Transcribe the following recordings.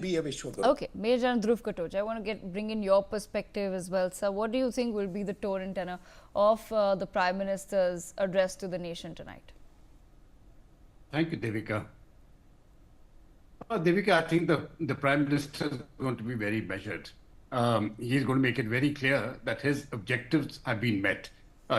be a visual. Okay, Major and Dhruv Katoch, I want to bring in your perspective as well, sir. What do you think will be the tone and tenor of the Prime Minister's address to the nation tonight? Thank you, Devika. Devika, I think the Prime Minister is going to be very measured. He's going to make it very clear that his objectives have been met.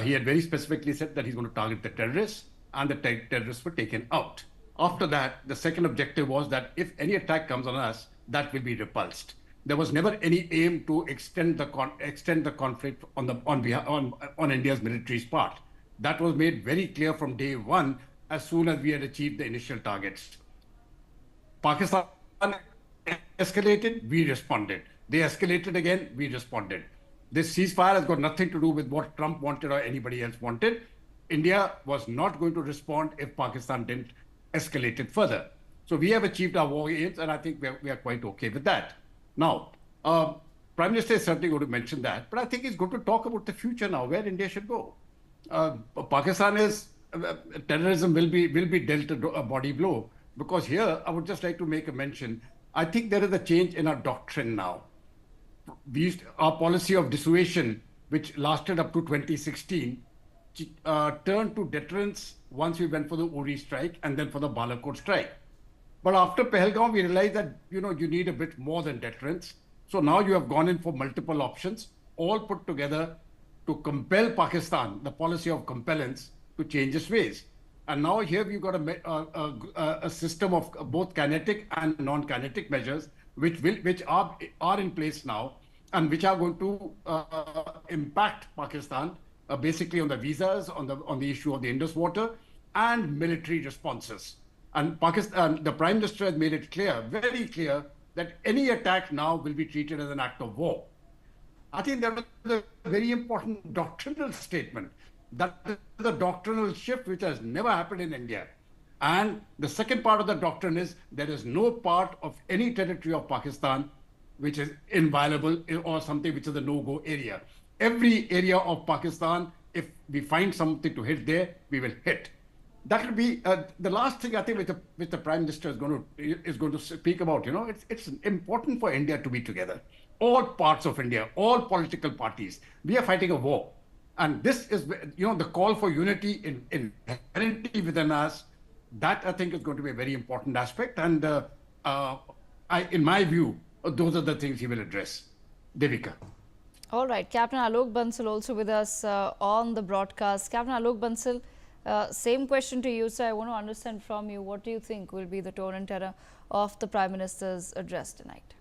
He had very specifically said that he's going to target the terrorists, and the terrorists were taken out. After that, the second objective was that if any attack comes on us, that will be repulsed. There was never any aim to extend the conflict on India's military's part. That was made very clear from day one as soon as we had achieved the initial targets. Pakistan escalated, we responded. They escalated again, we responded. This ceasefire has got nothing to do with what Trump wanted or anybody else wanted. India was not going to respond if Pakistan didn't escalate it further. So we have achieved our war aims, and I think we are quite okay with that. Now, Prime Minister is certainly going to mention that, but I think he's going to talk about the future now, where India should go. Pakistan is terrorism will be dealt a body blow, because here I would just like to make a mention. I think there is a change in our doctrine now. Our policy of dissuasion, which lasted up to 2016, turned to deterrence once we went for the Uri strike and then for the Balakot strike. But after Pahalgam, we realized that you need a bit more than deterrence. So now you have gone in for multiple options, all put together to compel Pakistan, the policy of compellence, to change its ways. And now here we've got a system of both kinetic and non-kinetic measures, which are in place now, and which are going to impact Pakistan basically on the visas, on the issue of the Indus water, and military responses. And Pakistan, the Prime Minister has made it clear, very clear, that any attack now will be treated as an act of war. I think that was a very important doctrinal statement. That is a doctrinal shift which has never happened in India. And the second part of the doctrine is there is no part of any territory of Pakistan which is inviolable or something which is a no-go area. Every area of Pakistan, if we find something to hit there, we will hit. That will be the last thing I think which the Prime Minister is going to speak about. It's important for India to be together. All parts of India, all political parties, we are fighting a war. And this is, the call for unity inherently within us. That I think is going to be a very important aspect. And in my view, those are the things he will address. Devika. All right, Captain Alok Bansal also with us on the broadcast. Captain Alok Bansal, same question to you, sir. I want to understand from you, what do you think will be the tone and tenor of the Prime Minister's address tonight?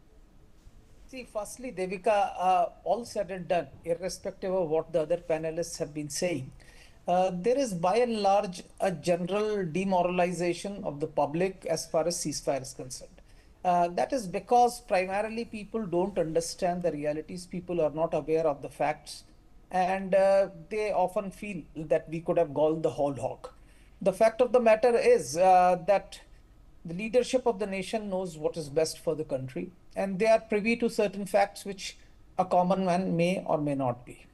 See, firstly, Devika, all said and done, irrespective of what the other panelists have been saying, there is by and large a general demoralization of the public as far as ceasefire is concerned. That is because primarily people don't understand the realities, people are not aware of the facts, and they often feel that we could have galled the whole hog. The fact of the matter is that the leadership of the nation knows what is best for the country, and they are privy to certain facts which a common man may or may not be.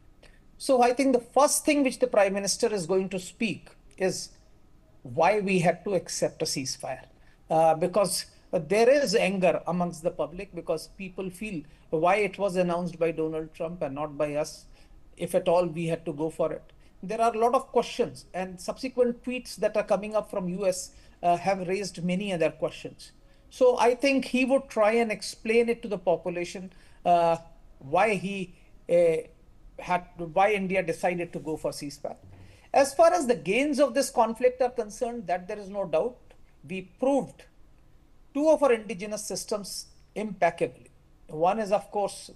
So I think the first thing which the Prime Minister is going to speak is why we had to accept a ceasefire. Because there is anger amongst the public, because people feel why it was announced by Donald Trump and not by us, if at all we had to go for it. There are a lot of questions, and subsequent tweets that are coming up from US have raised many other questions. So I think he would try and explain it to the population why India decided to go for ceasefire. As far as the gains of this conflict are concerned, that there is no doubt. We proved two of our indigenous systems impeccably. One is, of course,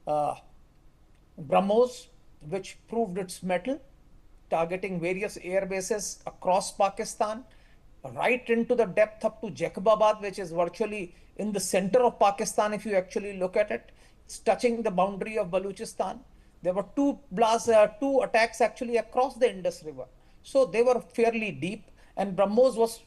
BrahMos, which proved its mettle, targeting various air bases across Pakistan, right into the depth up to Jacobabad, which is virtually in the center of Pakistan if you actually look at it. It's touching the boundary of Balochistan. There were two attacks actually across the Indus River. So they were fairly deep, and BrahMos was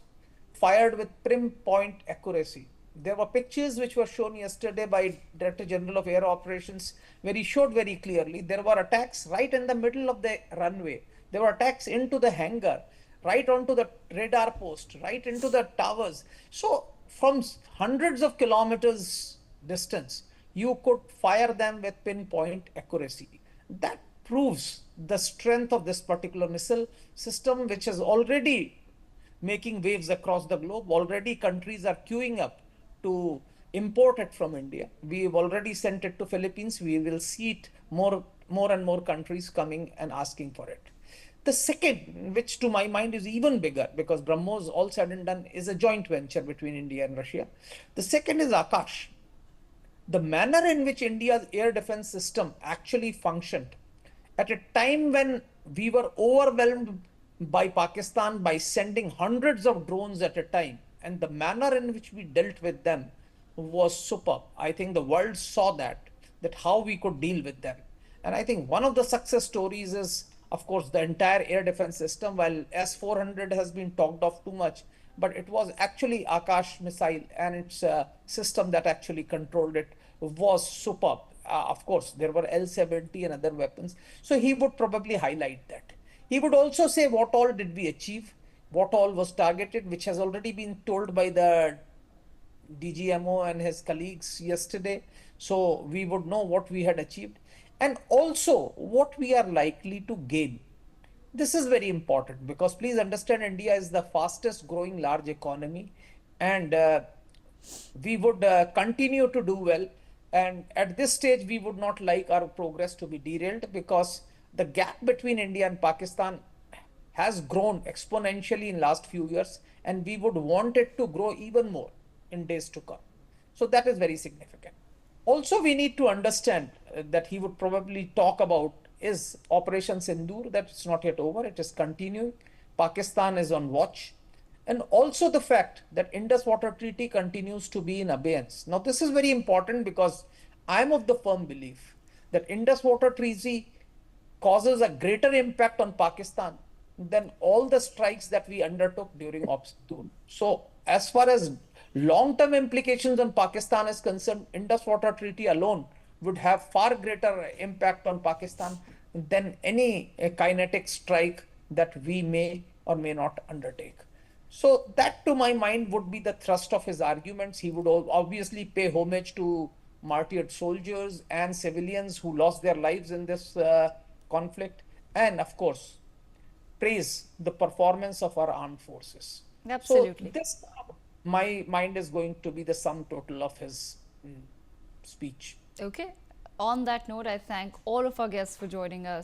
fired with pinpoint accuracy. There were pictures which were shown yesterday by Director General of Air Operations where he showed very clearly there were attacks right in the middle of the runway. There were attacks into the hangar, right onto the radar post, right into the towers. So from hundreds of kilometers distance, you could fire them with pinpoint accuracy. That proves the strength of this particular missile system, which is already making waves across the globe. Already countries are queuing up to import it from India. We've already sent it to Philippines. We will see it more and more countries coming and asking for it. The second, which to my mind is even bigger, because BrahMos, all said and done, is a joint venture between India and Russia. The second is Akash. The manner in which India's air defense system actually functioned at a time when we were overwhelmed by Pakistan by sending hundreds of drones at a time, and the manner in which we dealt with them was superb. I think the world saw that how we could deal with them. And I think one of the success stories is, of course, the entire air defense system. While S-400 has been talked of too much, but it was actually Akash missile and its system that actually controlled it was superb. Of course, there were L-70 and other weapons. So he would probably highlight that. He would also say what all did we achieve, what all was targeted, which has already been told by the DGMO and his colleagues yesterday. So we would know what we had achieved and also what we are likely to gain. This is very important because please understand, India is the fastest growing large economy, and we would continue to do well. And at this stage, we would not like our progress to be derailed because the gap between India and Pakistan has grown exponentially in last few years, and we would want it to grow even more in days to come. So that is very significant. Also, we need to understand that he would probably talk about is Operation Sindoor. That's not yet over. It is continuing. Pakistan is on watch. And also the fact that Indus Water Treaty continues to be in abeyance. Now, this is very important because I'm of the firm belief that Indus Water Treaty causes a greater impact on Pakistan than all the strikes that we undertook during Operation Sindoor. So, as far as long-term implications on Pakistan is concerned, Indus Water Treaty alone would have far greater impact on Pakistan than any kinetic strike that we may or may not undertake. So that to my mind would be the thrust of his arguments. He would obviously pay homage to martyred soldiers and civilians who lost their lives in this conflict, and of course praise the performance of our armed forces. Absolutely. So this, my mind, is going to be the sum total of his speech. Okay. On that note, I thank all of our guests for joining us.